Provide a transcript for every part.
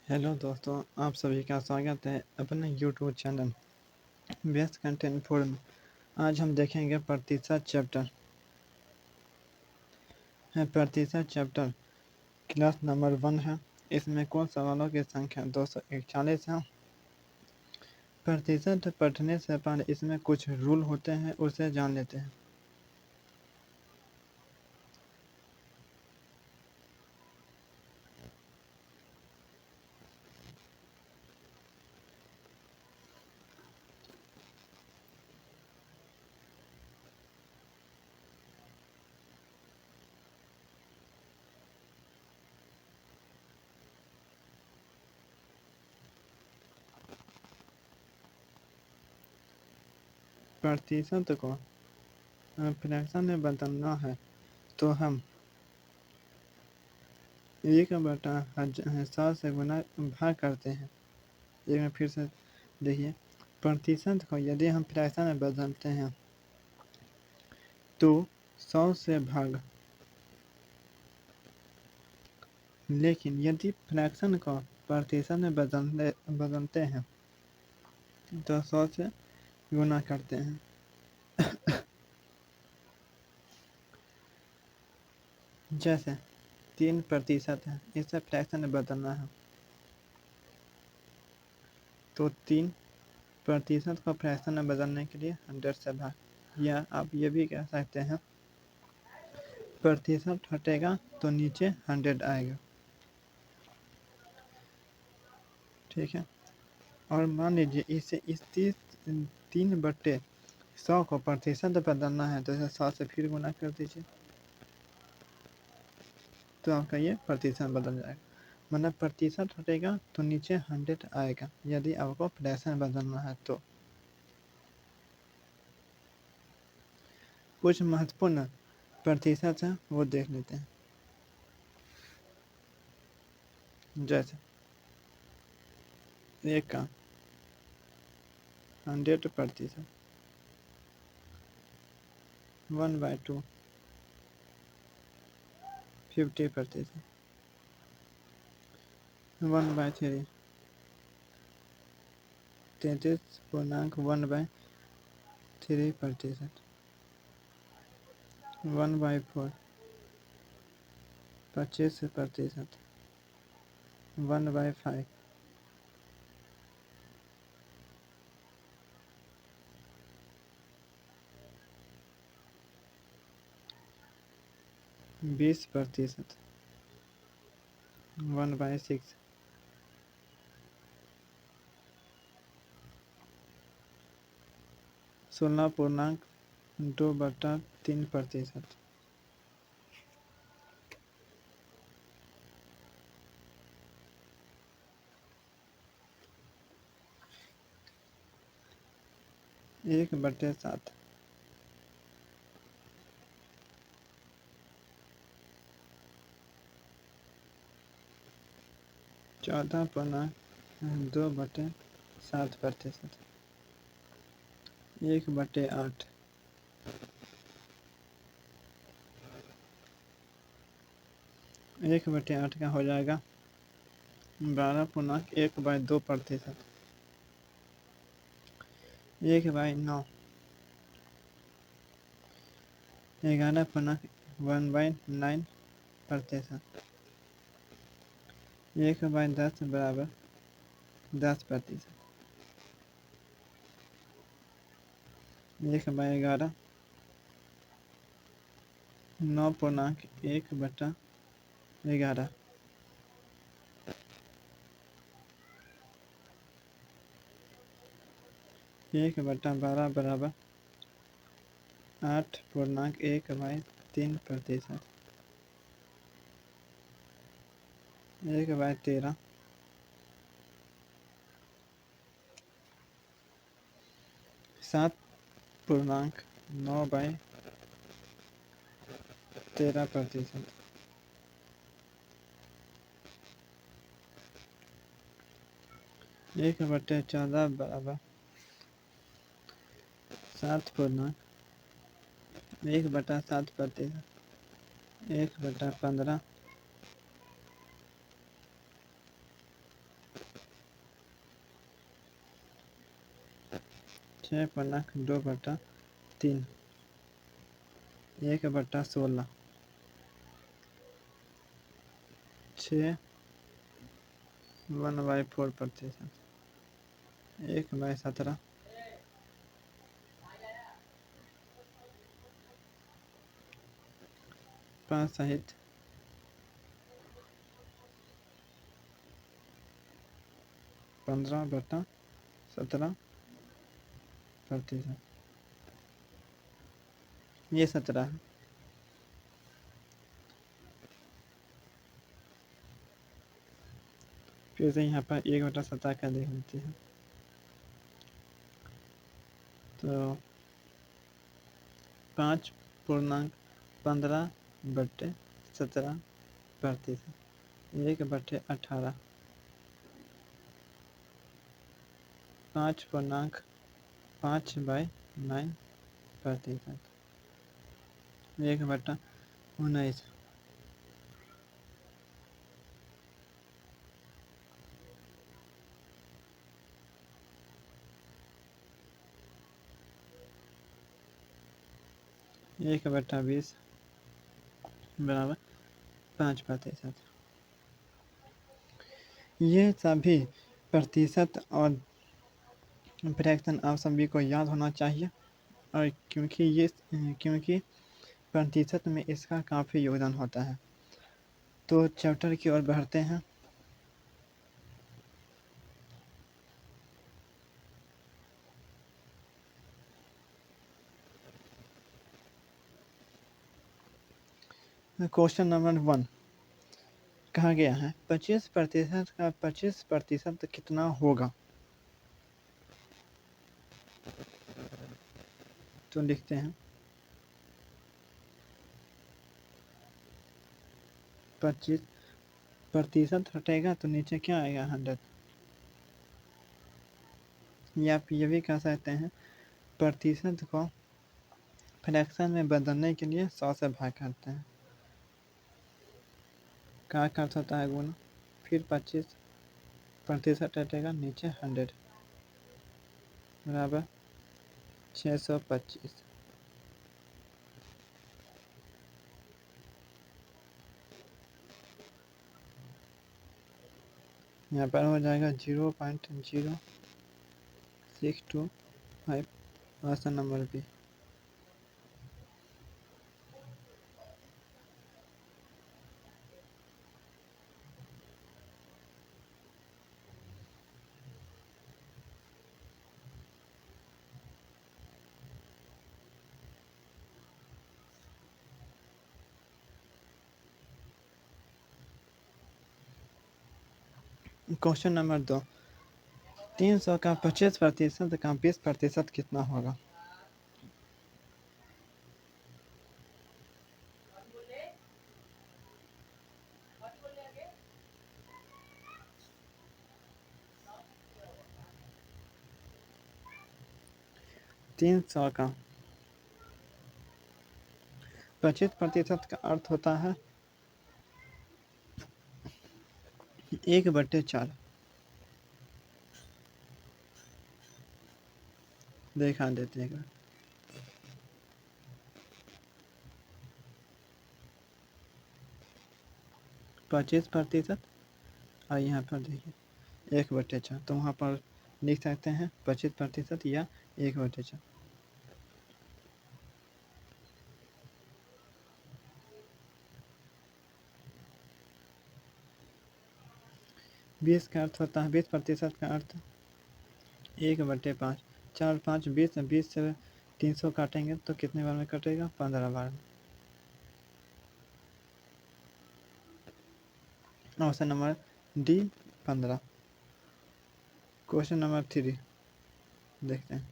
Hello दोस्तों, आप सभी का स्वागत है अपने YouTube channel best content forum. आज हम देखेंगे प्रतिशत चैप्टर क्लास नंबर 1 है। इसमें कुल सवालों की संख्या 241 है। प्रतिशत पढ़ने से पहले इसमें कुछ रूल होते हैं, उसे जान लेते हैं। प्रतिशत को फ्रैक्शन में बदलना है तो हम 1/1000 से गुना भाग करते हैं। एक बार फिर से देखिए, प्रतिशत को यदि हम फ्रैक्शन में बदलते हैं तो 100 से भाग, लेकिन यदि फ्रैक्शन को प्रतिशत में बदलते हैं तो 100 से गुना करते हैं। जैसे 3% है, इसे फ्रैक्शन में बदलना है तो 3% को फ्रैक्शन में बदलने के लिए 100 से भाग, या आप ये भी कह सकते हैं प्रतिशत हटेगा तो नीचे 100 आएगा। ठीक है, और मान लीजिए इसे इस 3/100 को प्रतिशत बदलना है तो इसे 100 से फिर गुना कर दीजिए तो आपका ये प्रतिशत बदल जाएगा। मतलब प्रतिशत हटेगा तो नीचे 100 आएगा यदि आपको फ्रैक्शन बदलना है तो। कुछ महत्वपूर्ण प्रतिशत है वो देख लेते हैं। जैसे एक का 100%, 1/2 50%, 1/3 33.1/3%, 1/4 25%, 1/5 20%, 1/6 16.2/3%, 1/7, 14.2/7%, 1/8, 1/8 का हो जाएगा 12.1/2%, 1/9, 11.1/9%, 1/10 बराबर 10%, 1/11 9.1/11, 1/12 बराबर 8.1/3%, 1/13 7.9/13%, 1/14 बराबर 7.1/7%, 1/15 6/2/3 1/16 6 1/4% 1/17 5 सहित 15/17%। ये 17 है। फिर से यहाँ पर 1/17 का देख लेते हैं। तो 5.15/17%। 1/18 5/9%। 1/19 1/20 बराबर 5%। ये सभी प्रतिशत और फ्रैक्शन आप सभी को याद होना चाहिए, और क्योंकि प्रतिशत में इसका काफ़ी योगदान होता है। तो चैप्टर की ओर बढ़ते हैं। क्वेश्चन नंबर 1 कहा गया है 25% का 25% कितना होगा। तो लिखते हैं 25% हटेगा तो नीचे क्या आएगा 100। या आप ये भी कह सकते हैं प्रतिशत को फ्रैक्शन में बदलने के लिए 100 से भाग करते हैं। का अर्थ होता है गुना, फिर 25% हटेगा नीचे 100 बराबर 625। यहाँ पर हो जाएगा 0.0625 option number B. Question number 2 300 का 25% का 20% कितना होगा। तीन सौ का 25% का अर्थ होता है 1/4। देखा देते हैं 25% और यहाँ पर देखिए 1/4, तो वहाँ पर लिख सकते हैं 25% या 1/4। बीस का अर्थ होता है 20% का अर्थ 1/5। 4 5 20 20 से 300 काटेंगे तो कितने बार में कटेगा 15 बार में। Option number D 15। Question number 3 देखते हैं।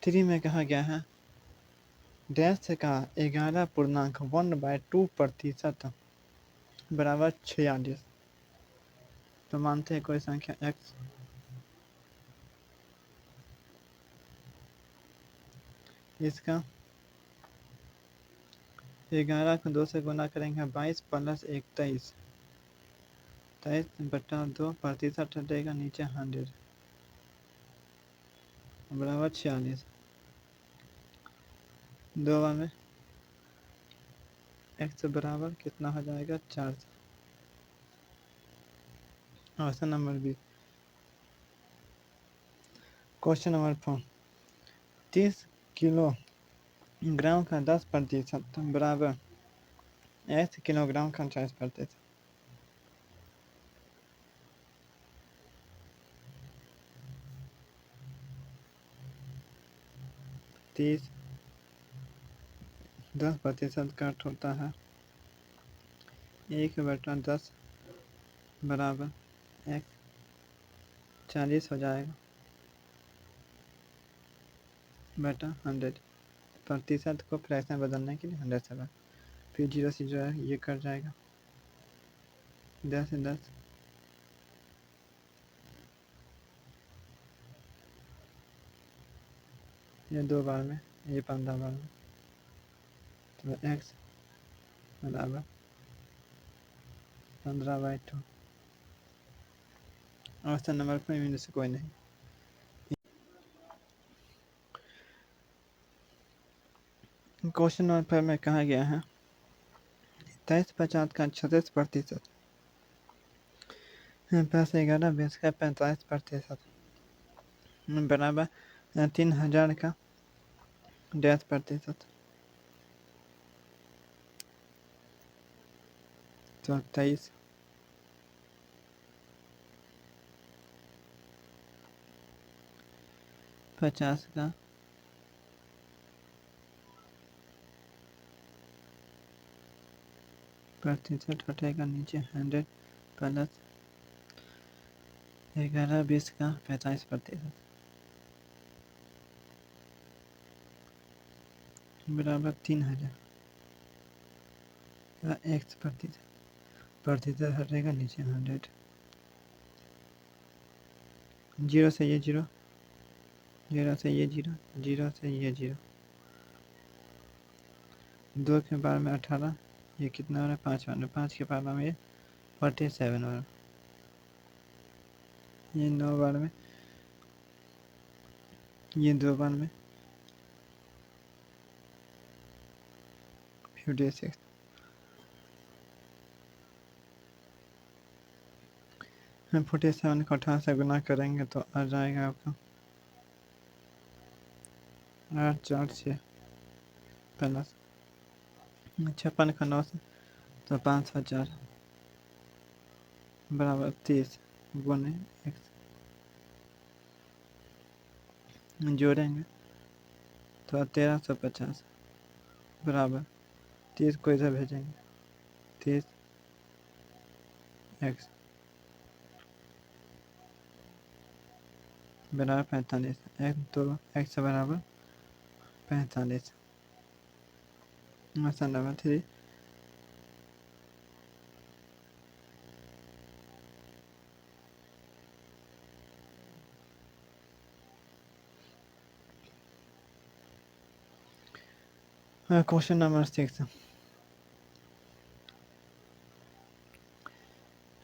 3 में कहा गया है डैश का 11.1/2% बराबर 46। तो मानते हैं कोई संख्या x इसका 11 को 2 से गुना करेंगे 22 + 1 23। 23/2% हटेगा नीचे 100 बराबर 46। 2 बार में x बराबर कितना हो जाएगा 4। Option number B. Question number 4। 30 kilogram का 10% बराबर x किलोग्राम का 40%। 30 10% का अर्थ होता है 1/10 बराबर x 40 हो जाएगा बटा 100। प्रतिशत को फ्रैक्शन बदलने के लिए 100 से फिर 0 से जो है ये कट जाएगा 10 से 10 ये 2 बार में ये 15 बार में तो x बराबर 15/2। ऑप्शन नंबर पर इनमें से कोई नहीं। क्वेश्चन नंबर 5 में कहा गया है 23/50 का 36% प्लस 11/20 का 45% बराबर 3000 का 10%। तो 23 50 का प्रतिशत हटेगा नीचे 100 प्लस 11/20 का 45% बराबर 3000 का x प्रतिशत हटेगा नीचे 100। 0 से ये 0 0 से ये 0 0 से ये 0 2 के बार में 18 ये कितना हो रहा है 5 बार में 5 के बार में ये 47 बार ये 9 बार में ये 2 बार में 56। 47 को 18 से गुना करेंगे तो आ जाएगा आपका 8 4 6 प्लस 56 का 9 से तो 504 बराबर 30 गुने x जोड़ेंगे तो 1350 बराबर 30 को इधर भेजेंगे 30 x बराबर 45 एक तो x बराबर 45। Option number 3। Question number 6।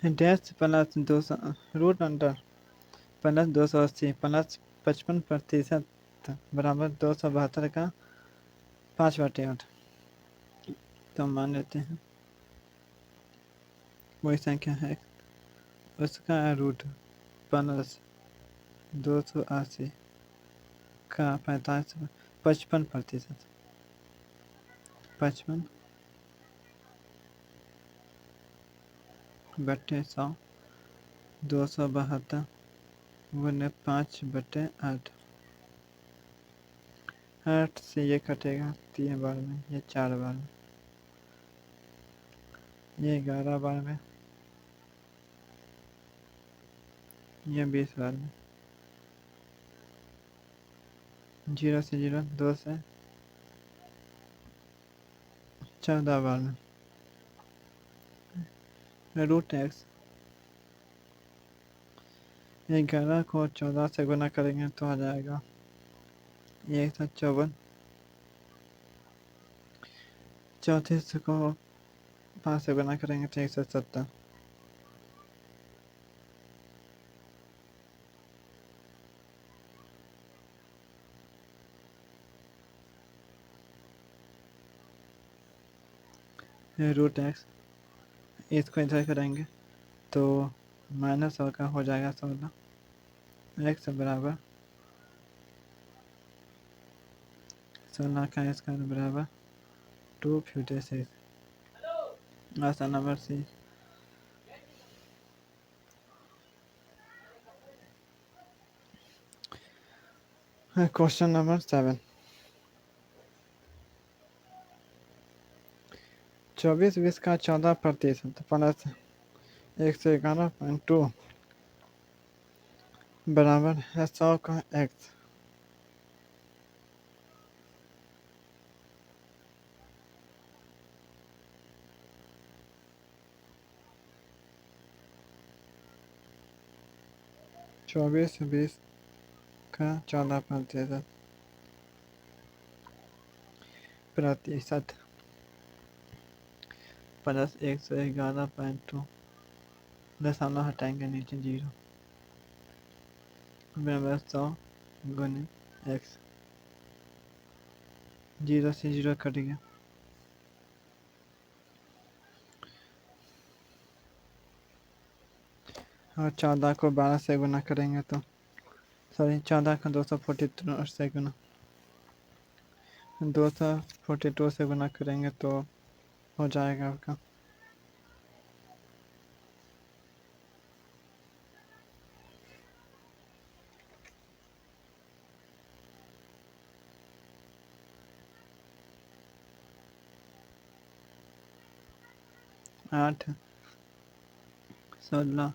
Dash plus 200 root under plus 280 plus 55% बराबर 272 का 5/8। तो मान लेते हैं वही संख्या है उसका रूट प्लस 280 का 55% 55/100 272 गुने 5/8। 8 से ये कटेगा 3 बार में ये 4 बार में ये 11 बार में ये 20 बार में 0 से 0 2 से 14 बार में रूट x 11 को 14 से गुना करेंगे तो आ जाएगा 154। 34 को 5 से गुना करेंगे तो 170। रूट एक्स, इसको इधर करेंगे तो -100 का हो जाएगा 16, एक्स बराबर 16 का स्क्वायर बराबर 256। आसान नंबर सी। क्वेश्चन नंबर 7, 24 का 14% प्लस 111.2 बराबर है 100 का एक्स। चौबीस बीस का 14% प्लस 111.2, दशमलव हटाएंगे नीचे 0 बराबर 100 गुने एक्स। 0 से 0 कट गया, और 14 को 12 से गुना करेंगे तो 14 का 242 से गुना 242 से गुना करेंगे तो हो जाएगा आपका 8 16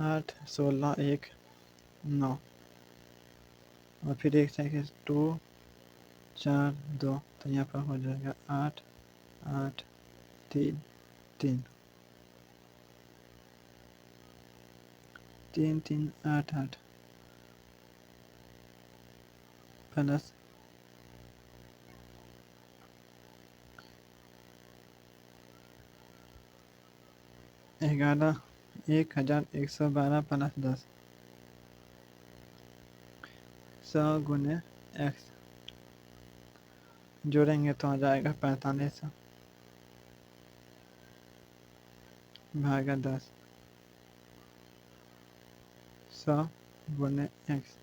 8 16 1 9 और फिर एक सेकेंड 2 4 2, तो यहाँ पर हो जाएगा 8 8 3 3 3 3 8 8 प्लस 11 1112 प्लस 10 100 गुने एक्स जोड़ेंगे तो आ जाएगा 45 भागा 10 100 गुने एक्स।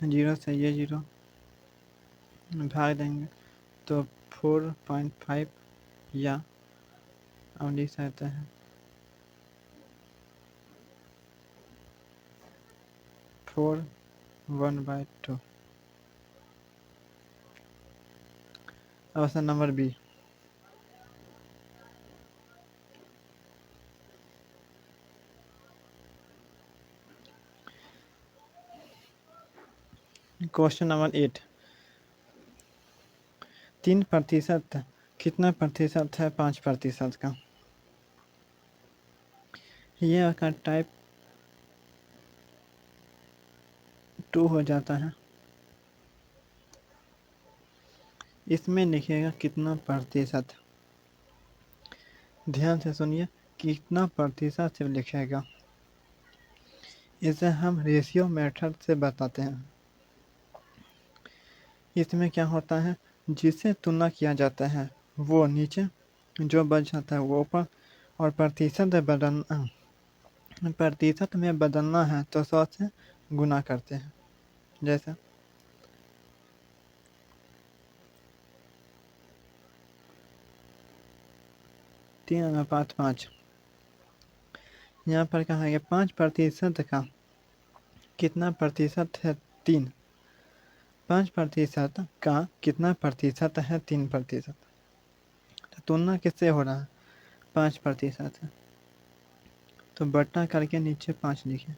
जीरो से ये जीरो भाग देंगे तो 4.5 या अब लिख सकते हैं 4 1/2। Option number B. Question number 8, 3% कितना प्रतिशत है 5% का? ये आपका टाइप 2 हो जाता है। इसमें लिखिएगा कितना प्रतिशत, ध्यान से सुनिए, कितना प्रतिशत से लिखिएगा। इसे हम रेशियो मेथड से बताते हैं। इसमें क्या होता है, जिससे तुलना किया जाता है वो नीचे, जो बच जाता है वो ऊपर, और प्रतिशत में बदलना है तो 100 से गुना करते हैं। जैसे 3/5 यहाँ पर कहा है 5% का कितना प्रतिशत है 3, 5% का कितना प्रतिशत है 3%। तो तुलना किससे हो रहा है, 5% है, तो बट्टा करके नीचे 5 लिखे,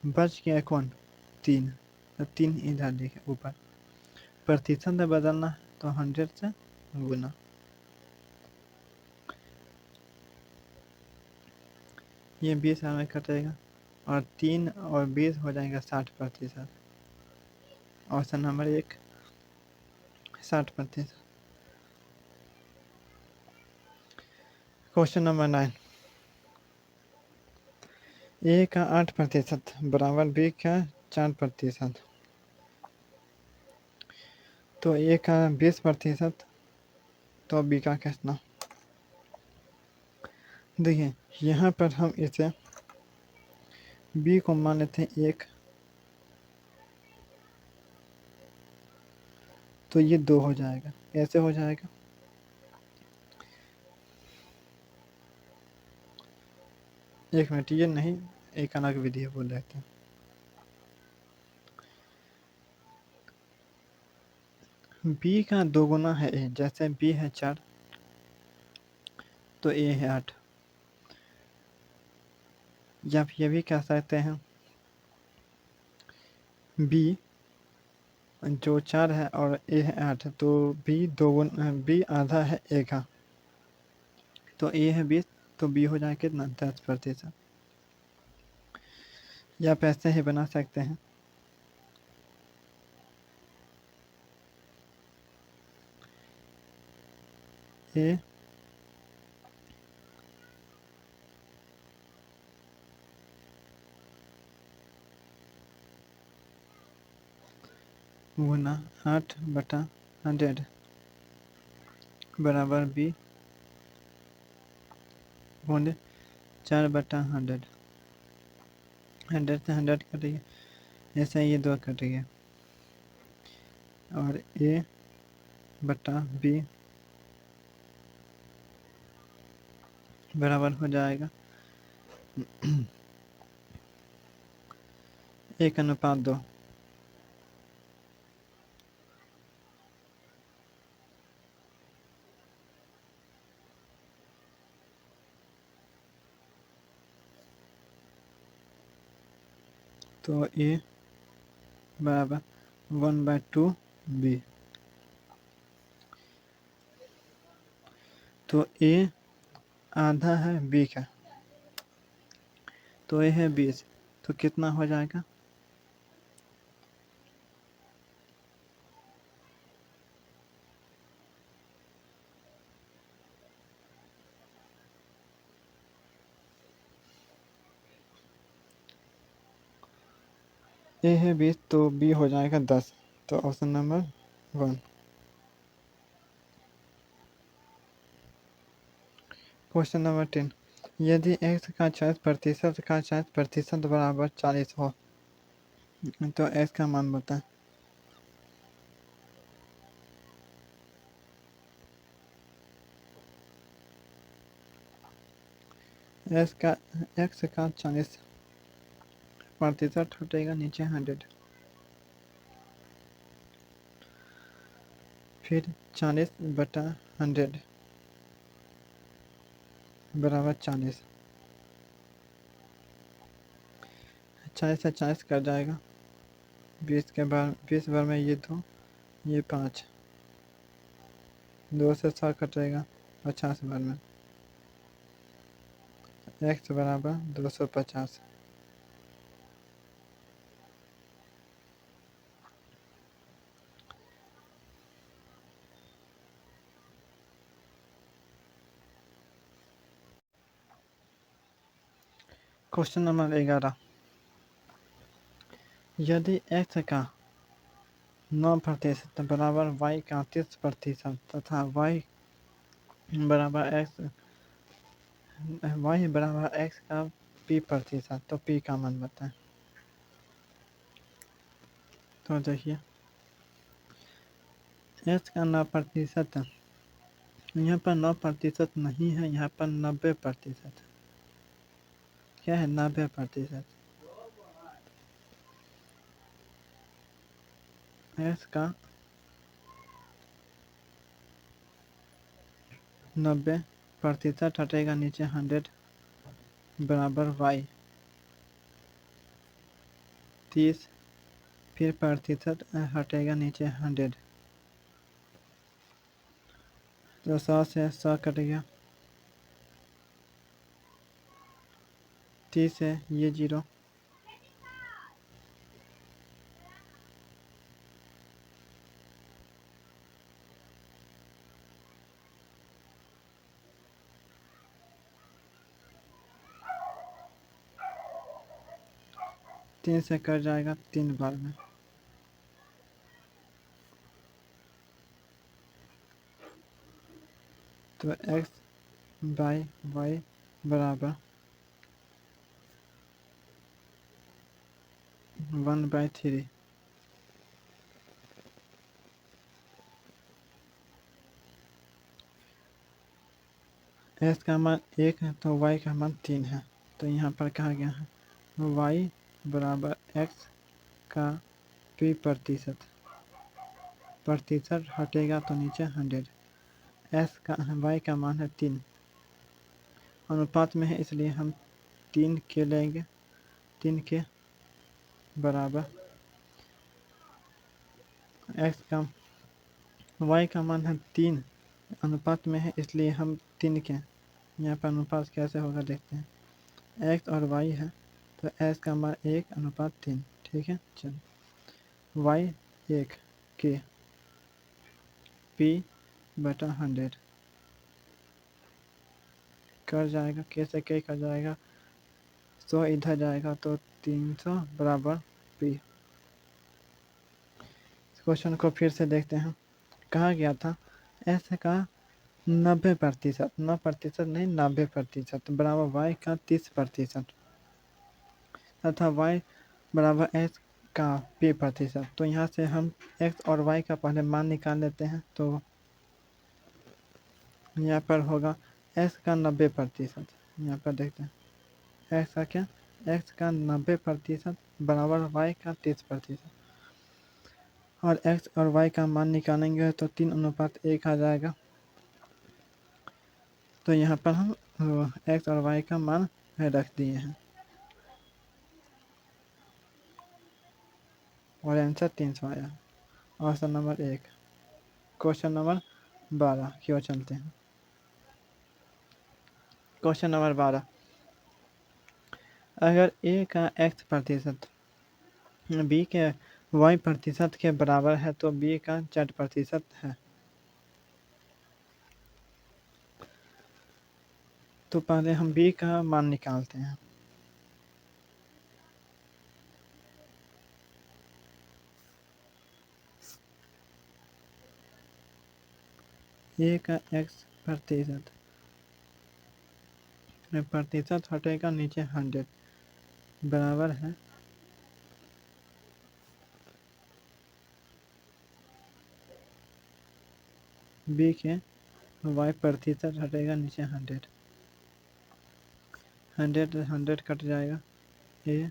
बच गया कौन 3, तो 3 इधर लिखे ऊपर। प्रतिशत में बदलना है तो 100 से गुना। ये 20 में कटेगा और 3 और 20 हो जाएगा 60%। Option number 1 60%। क्वेश्चन नंबर 9, ए का 8% बराबर बी का 4%। तो ए का 20%, तो बी का कितना? देखिए यहाँ पर हम इसे बी को मान लेते हैं 1, तो ये 2 हो जाएगा, ऐसे हो जाएगा। एक मिनट, ये नहीं, एक अलग विधि बोल रहे थे। बी का 2 गुना है ए, जैसे बी है 4 तो ए है 8। या फिर ये भी कह सकते हैं बी जो 4 है और ए है 8, तो बी 2 गुना, बी आधा है ए का, तो ए है 20, तो बी हो जाए कितना? 10%। या आप ऐसे ही बना सकते हैं ए गुना 8/100 बराबर बी गुने 4/100। 100 से 100 कटेगा, ऐसे ये 2 कटेगा, और ए बटा बी बराबर हो जाएगा 1:2। तो ए बराबर 1/2 बी। तो ए आधा है बी का, तो ए है 20, तो कितना हो जाएगा? ए है 20, तो बी हो जाएगा 10, तो ऑप्शन नंबर 1। क्वेश्चन नंबर 10, यदि x का 40% का 40% बराबर 40 हो, तो x का मान बताएं। x का 40% हटेगा नीचे 100, फिर 40/100 बराबर 40। 40 से 40 कट जाएगा, 20 के बार 20 बार में ये 2, ये 5, 2 से 100 कटेगा 50 बार में, x बराबर 250। क्वेश्चन नंबर 11, यदि x का 9% बराबर y का 30% तथा y बराबर x का p%, तो p का मान बताएं। तो देखिए x का 9%, यहाँ पर 9% नहीं है, यहाँ पर 90%। क्या है? 90%। x का 90% हटेगा नीचे 100 बराबर y 30, फिर प्रतिशत हटेगा नीचे 100, तो 100 से 100 कट गया, 30 है ये 0, 3 से कट जाएगा 3 बार में। तो x बाई वाई बराबर 1/3। x का मान 1 है तो y का मान 3 है। तो यहाँ पर कहा गया है y बराबर x का p प्रतिशत हटेगा तो नीचे 100। s का y का मान है 3, अनुपात में है इसलिए हम 3 के लेंगे, 3 के बराबर x का y का मान है 3, अनुपात में है इसलिए हम 3 के, यहाँ पर अनुपात कैसे होगा देखते हैं। x और y है तो s का मान 1/3, ठीक है। चलो y 1 के p/100 कर जाएगा, कैसे के कर जाएगा, 100 इधर जाएगा तो 300 बराबर p। क्वेश्चन को फिर से देखते हैं। कहा गया था s का 90% 9% नहीं 90% बराबर y का 30% तथा y बराबर x का p%। तो यहाँ से हम x और y का पहले मान निकाल लेते हैं। तो यहाँ पर होगा x का 90%, यहाँ पर देखते हैं x का क्या, x का 90% बराबर y का 30%, और x और y का मान निकालेंगे तो 3:1 आ जाएगा। तो यहाँ पर हम x और y का मान रख दिए हैं और आंसर 300 आया। Option number 1। क्वेश्चन नंबर 12 की ओर चलते हैं। क्वेश्चन नंबर 12, अगर a का x% b के y% के बराबर है तो b का z% है। तो पहले हम b का मान निकालते हैं। a का x% प्रतिशत हटेगा नीचे 100 बराबर है b के y% हटेगा नीचे 100, 100 कट जाएगा, a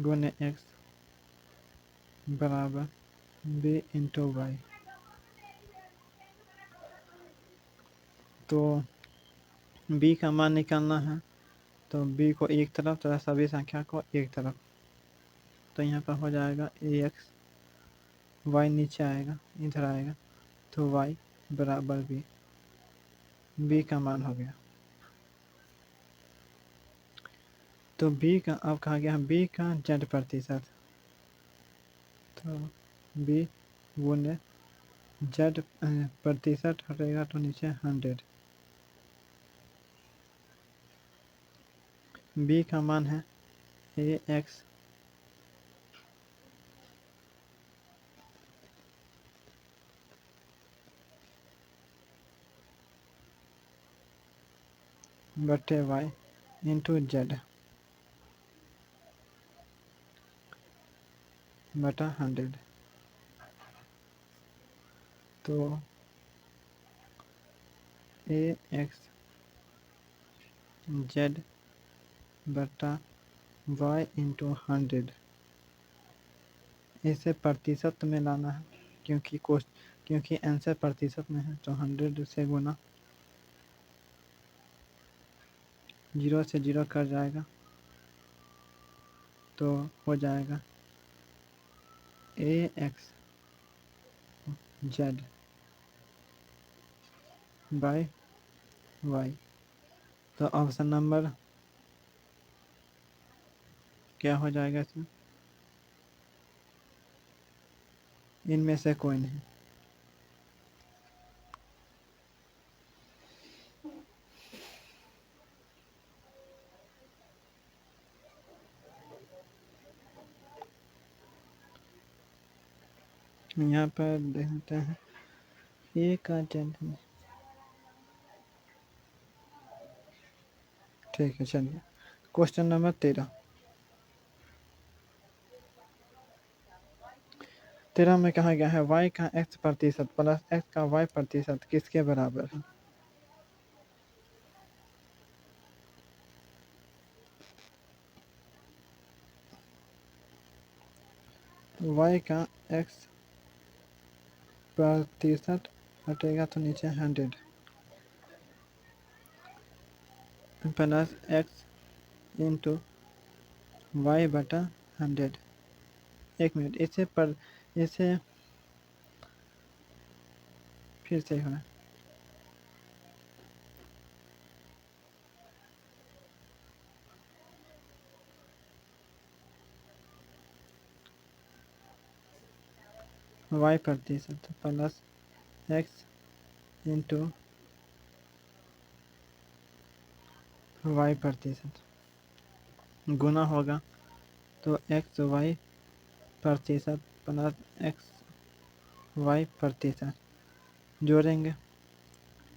गुने x बराबर b इंटू वाई। तो b का मान निकालना है तो b को एक तरफ तथा सभी संख्या को एक तरफ। तो यहाँ पर हो जाएगा ax, y नीचे आएगा इधर आएगा तो y बराबर b का मान हो गया। तो b का अब कहा गया b का z%, तो b गुने z% हटेगा तो नीचे 100, b का मान है ax बटे y इंटू z बटा 100। तो ax z बटा y इंटू 100, इसे प्रतिशत में लाना है क्योंकि आंसर प्रतिशत में है। तो 100 से गुना, 0 से 0 कट जाएगा तो हो जाएगा ax z बाय y। तो ऑप्शन नंबर क्या हो जाएगा इसमें, इनमें से कोई नहीं। यहाँ पर देखते हैं ये का ठीक है। चलिए क्वेश्चन नंबर 13 में कहा गया है y का x प्रतिशत प्लस x का y प्रतिशत किसके बराबर है। y का x प्रतिशत हटेगा तो नीचे 100 प्लस x इंटू वाई बटा 100। एक मिनट इसे फिर से होना y प्रतिशत प्लस x इंटू वाई प्रतिशत गुना होगा तो एक्स वाई प्रतिशत प्लस एक्स वाई प्रतिशत जोड़ेंगे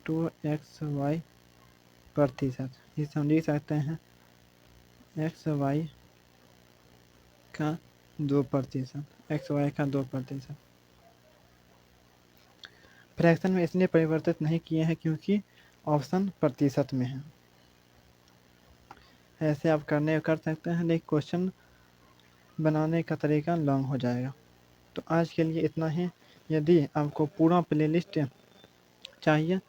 2xy प्रतिशत। इसे हम लिख सकते हैं एक्स वाई का 2%, एक्स वाई का 2%। फ्रैक्शन में इसलिए परिवर्तित नहीं किए हैं क्योंकि ऑप्शन प्रतिशत में है। ऐसे आप कर सकते हैं, लेकिन क्वेश्चन बनाने का तरीका लॉन्ग हो जाएगा। तो आज के लिए इतना ही। यदि आपको पूरा प्लेलिस्ट चाहिए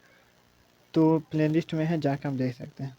तो प्लेलिस्ट में है, जाकर आप देख सकते हैं।